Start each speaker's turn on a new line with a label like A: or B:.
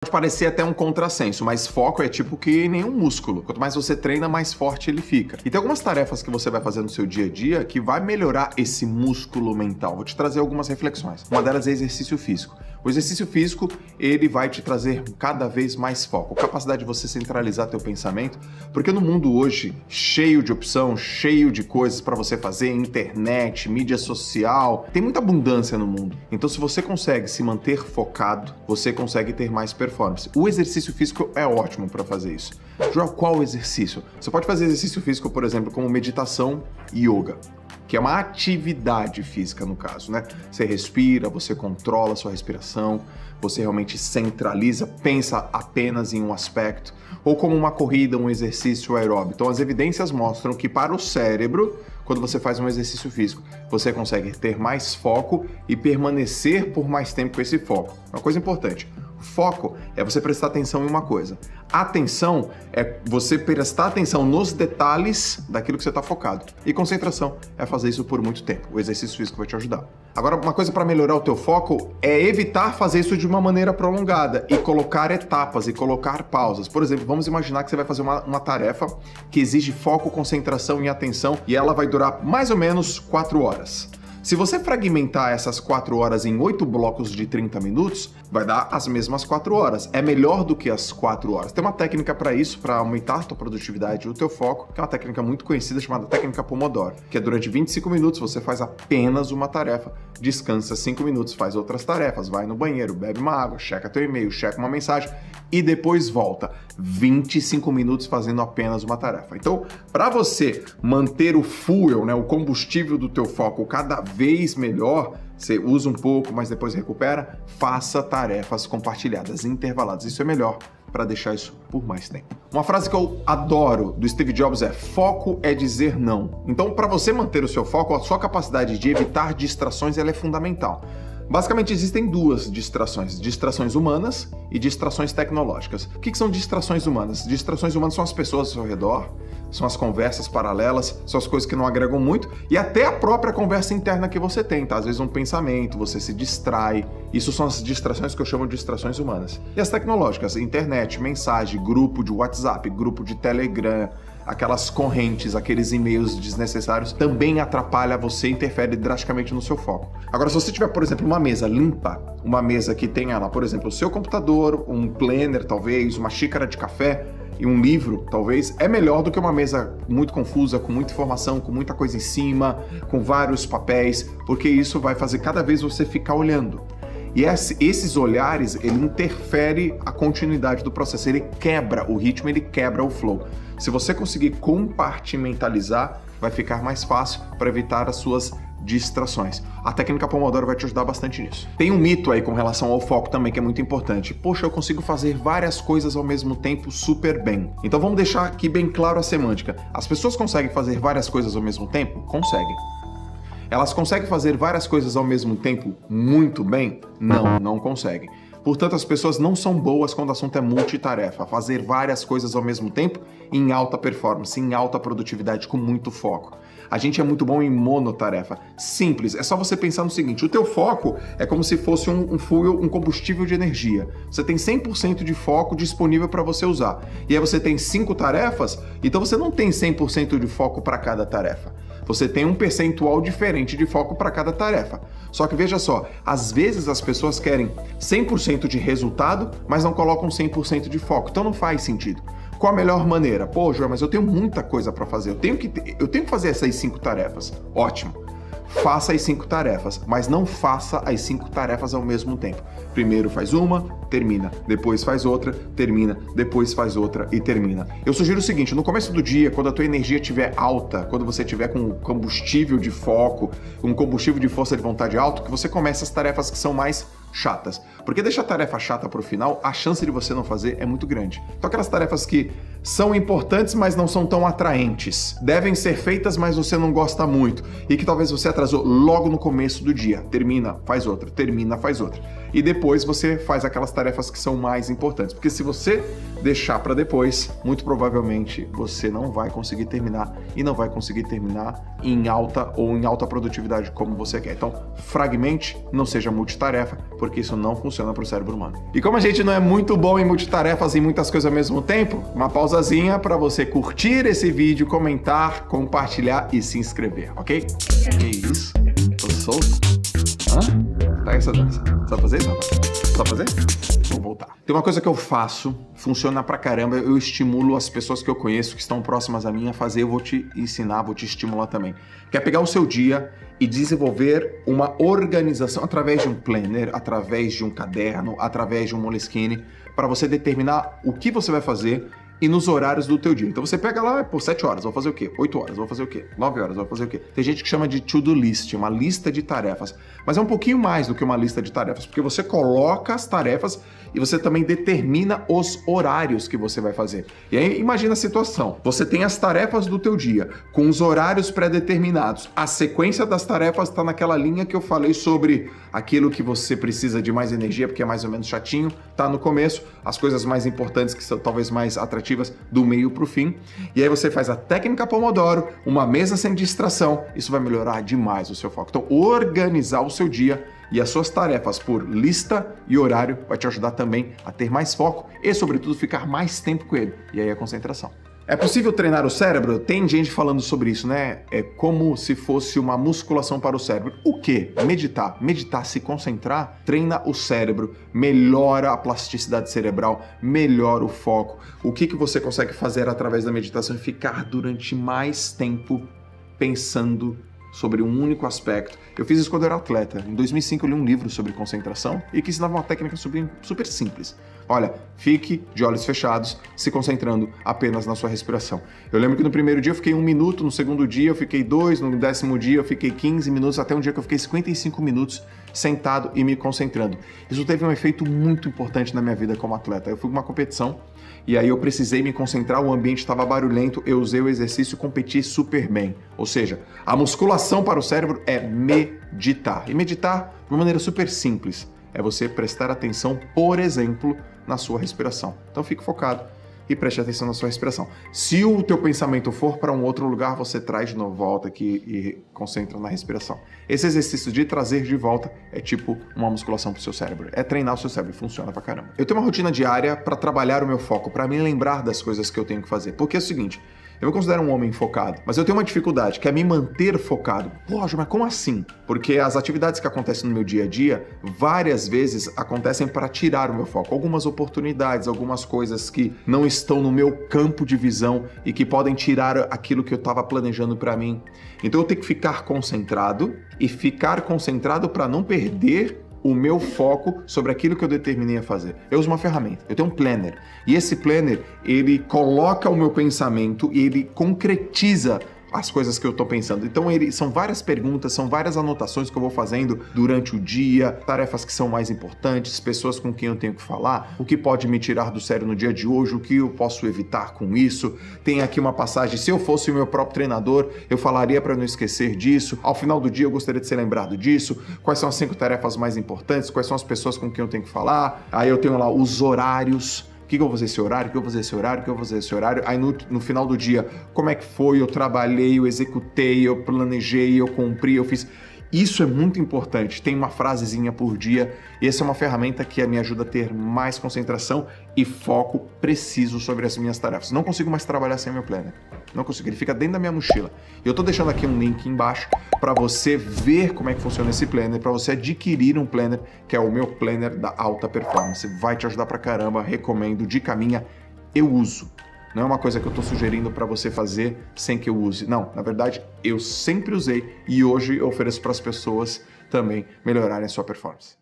A: Pode parecer até um contrassenso, mas foco é tipo que nenhum músculo. Quanto mais você treina, mais forte ele fica. E tem algumas tarefas que você vai fazer no seu dia a dia que vai melhorar esse músculo mental. Vou te trazer algumas reflexões. Uma delas é exercício físico. O exercício físico, ele vai te trazer cada vez mais foco, capacidade de você centralizar teu pensamento, porque no mundo hoje, cheio de opção, cheio de coisas para você fazer, internet, mídia social, tem muita abundância no mundo. Então, se você consegue se manter focado, você consegue ter mais performance. O exercício físico é ótimo para fazer isso. Joel, qual exercício? Você pode fazer exercício físico, por exemplo, como meditação e yoga, que é uma atividade física no caso, né? Você respira, você controla a sua respiração, você realmente centraliza, pensa apenas em um aspecto, ou como uma corrida, um exercício aeróbico. Então as evidências mostram que para o cérebro, quando você faz um exercício físico, você consegue ter mais foco e permanecer por mais tempo com esse foco. Uma coisa importante, foco é você prestar atenção em uma coisa. Atenção é você prestar atenção nos detalhes daquilo que você está focado. E concentração é fazer isso por muito tempo. O exercício físico vai te ajudar. Agora, uma coisa para melhorar o teu foco é evitar fazer isso de uma maneira prolongada e colocar etapas e colocar pausas. Por exemplo, vamos imaginar que você vai fazer uma tarefa que exige foco, concentração e atenção e ela vai durar mais ou menos 4 horas. Se você fragmentar essas 4 horas em 8 blocos de 30 minutos, vai dar as mesmas 4 horas. É melhor do que as 4 horas. Tem uma técnica para isso, para aumentar a tua produtividade e o teu foco, que é uma técnica muito conhecida chamada técnica Pomodoro, que é durante 25 minutos você faz apenas uma tarefa, descansa 5 minutos, faz outras tarefas, vai no banheiro, bebe uma água, checa teu e-mail, checa uma mensagem e depois volta. 25 minutos fazendo apenas uma tarefa. Então, para você manter o fuel, né, o combustível do teu foco cada vez melhor, você usa um pouco, mas depois recupera, faça tarefas compartilhadas, intervaladas. Isso é melhor para deixar isso por mais tempo. Uma frase que eu adoro do Steve Jobs é: foco é dizer não. Então, para você manter o seu foco, a sua capacidade de evitar distrações ela é fundamental. Basicamente, existem duas distrações: distrações humanas e distrações tecnológicas. O que são distrações humanas? Distrações humanas são as pessoas ao seu redor, são as conversas paralelas, são as coisas que não agregam muito e até a própria conversa interna que você tem, tá? Às vezes um pensamento, você se distrai. Isso são as distrações que eu chamo de distrações humanas. E as tecnológicas, internet, mensagem, grupo de WhatsApp, grupo de Telegram, aquelas correntes, aqueles e-mails desnecessários, também atrapalha você e interfere drasticamente no seu foco. Agora, se você tiver, por exemplo, uma mesa limpa, uma mesa que tenha lá, por exemplo, o seu computador, um planner talvez, uma xícara de café e um livro, talvez, é melhor do que uma mesa muito confusa, com muita informação, com muita coisa em cima, com vários papéis, porque isso vai fazer cada vez você ficar olhando. E esses olhares, ele interfere a continuidade do processo, ele quebra o ritmo, ele quebra o flow. Se você conseguir compartimentalizar, vai ficar mais fácil para evitar as suas distrações. A técnica Pomodoro vai te ajudar bastante nisso. Tem um mito aí com relação ao foco também que é muito importante. Poxa, eu consigo fazer várias coisas ao mesmo tempo super bem. Então vamos deixar aqui bem claro a semântica. As pessoas conseguem fazer várias coisas ao mesmo tempo? Conseguem. Elas conseguem fazer várias coisas ao mesmo tempo muito bem? Não conseguem. Portanto, as pessoas não são boas quando o assunto é multitarefa, fazer várias coisas ao mesmo tempo em alta performance, em alta produtividade, com muito foco. A gente é muito bom em monotarefa. Simples, é só você pensar no seguinte: o teu foco é como se fosse um fuel, um combustível de energia. Você tem 100% de foco disponível para você usar. E aí você tem 5 tarefas, então você não tem 100% de foco para cada tarefa. Você tem um percentual diferente de foco para cada tarefa. Só que veja só, às vezes as pessoas querem 100% de resultado, mas não colocam 100% de foco. Então não faz sentido. Qual a melhor maneira? Pô, João, mas eu tenho muita coisa para fazer. Eu tenho que fazer essas 5 tarefas. Ótimo. Faça as 5 tarefas, mas não faça as 5 tarefas ao mesmo tempo. Primeiro faz uma, termina. Depois faz outra, termina. Depois faz outra e termina. Eu sugiro o seguinte: no começo do dia, quando a tua energia estiver alta, quando você estiver com combustível de foco, um combustível de força de vontade alto, que você comece as tarefas que são mais chatas. Porque deixa a tarefa chata para o final, a chance de você não fazer é muito grande. Então aquelas tarefas que são importantes, mas não são tão atraentes. Devem ser feitas, mas você não gosta muito. E que talvez você atrasou logo no começo do dia. Termina, faz outra. Termina, faz outra. E depois você faz aquelas tarefas que são mais importantes. Porque se você deixar para depois, muito provavelmente você não vai conseguir terminar e não vai conseguir terminar em alta ou em alta produtividade como você quer. Então, fragmente, não seja multitarefa, porque isso não funciona para o cérebro humano. E como a gente não é muito bom em multitarefas e muitas coisas ao mesmo tempo, uma pausazinha para você curtir esse vídeo, comentar, compartilhar e se inscrever, ok? Que isso? Tô solto? Hã? Pega essa dança. Sabe fazer isso, rapaz? Sabe fazer? Vou voltar. Tem uma coisa que eu faço, funciona pra caramba, eu estimulo as pessoas que eu conheço, que estão próximas a mim a fazer, eu vou te ensinar, vou te estimular também. Que é pegar o seu dia e desenvolver uma organização através de um planner, através de um caderno, através de um Moleskine, para você determinar o que você vai fazer e nos horários do teu dia. Então você pega lá, por 7 horas, vou fazer o quê? 8 horas, vou fazer o quê? 9 horas, vou fazer o quê? Tem gente que chama de to-do list, uma lista de tarefas. Mas é um pouquinho mais do que uma lista de tarefas, porque você coloca as tarefas e você também determina os horários que você vai fazer. E aí imagina a situação, você tem as tarefas do teu dia, com os horários pré-determinados. A sequência das tarefas está naquela linha que eu falei sobre aquilo que você precisa de mais energia, porque é mais ou menos chatinho, tá no começo, as coisas mais importantes que são talvez mais atrativas do meio para o fim, e aí você faz a técnica Pomodoro, uma mesa sem distração, isso vai melhorar demais o seu foco. Então, organizar o seu dia e as suas tarefas por lista e horário vai te ajudar também a ter mais foco e, sobretudo, ficar mais tempo com ele, e aí a concentração. É possível treinar o cérebro? Tem gente falando sobre isso, né? É como se fosse uma musculação para o cérebro. O quê? Meditar. Meditar, se concentrar, treina o cérebro, melhora a plasticidade cerebral, melhora o foco. O que você consegue fazer através da meditação é ficar durante mais tempo pensando sobre um único aspecto. Eu fiz isso quando eu era atleta. Em 2005 eu li um livro sobre concentração e que ensinava uma técnica super simples. Olha, fique de olhos fechados, se concentrando apenas na sua respiração. Eu lembro que no primeiro dia eu fiquei 1 minuto, no segundo dia eu fiquei 2, no 10º dia eu fiquei 15 minutos, até um dia que eu fiquei 55 minutos sentado e me concentrando. Isso teve um efeito muito importante na minha vida como atleta. Eu fui para uma competição e aí eu precisei me concentrar, o ambiente estava barulhento, eu usei o exercício e competi super bem. Ou seja, a musculação para o cérebro é meditar. E meditar de uma maneira super simples. É você prestar atenção, por exemplo, na sua respiração. Então fique focado e preste atenção na sua respiração. Se o teu pensamento for para um outro lugar, você traz de novo, volta aqui e concentra na respiração. Esse exercício de trazer de volta é tipo uma musculação para o seu cérebro. É treinar o seu cérebro, funciona pra caramba. Eu tenho uma rotina diária para trabalhar o meu foco, para me lembrar das coisas que eu tenho que fazer. Porque é o seguinte, eu me considero um homem focado, mas eu tenho uma dificuldade, que é me manter focado. Poxa, mas como assim? Porque as atividades que acontecem no meu dia a dia, várias vezes acontecem para tirar o meu foco. Algumas oportunidades, algumas coisas que não estão no meu campo de visão e que podem tirar aquilo que eu estava planejando para mim. Então eu tenho que ficar concentrado e ficar concentrado para não perder o meu foco sobre aquilo que eu determinei a fazer. Eu uso uma ferramenta, eu tenho um planner. E esse planner, ele coloca o meu pensamento e ele concretiza as coisas que eu tô pensando. Então são várias perguntas, são várias anotações que eu vou fazendo durante o dia, tarefas que são mais importantes, pessoas com quem eu tenho que falar, o que pode me tirar do sério no dia de hoje, o que eu posso evitar com isso. Tem aqui uma passagem, se eu fosse o meu próprio treinador, eu falaria para não esquecer disso. Ao final do dia eu gostaria de ser lembrado disso. Quais são as 5 tarefas mais importantes? Quais são as pessoas com quem eu tenho que falar? Aí eu tenho lá os horários. O que eu vou fazer esse horário? O que eu vou fazer esse horário? O que eu vou fazer esse horário? Aí no final do dia, como é que foi? Eu trabalhei, eu executei, eu planejei, eu cumpri, eu fiz. Isso é muito importante. Tem uma frasezinha por dia. E essa é uma ferramenta que me ajuda a ter mais concentração e foco preciso sobre as minhas tarefas. Não consigo mais trabalhar sem meu planner. Não consigo. Ele fica dentro da minha mochila. E eu tô deixando aqui um link embaixo para você ver como é que funciona esse planner, para você adquirir um planner, que é o meu planner da alta performance. Vai te ajudar pra caramba. Recomendo. Dica minha, eu uso. Não é uma coisa que eu estou sugerindo para você fazer sem que eu use. Não, na verdade, eu sempre usei e hoje eu ofereço para as pessoas também melhorarem a sua performance.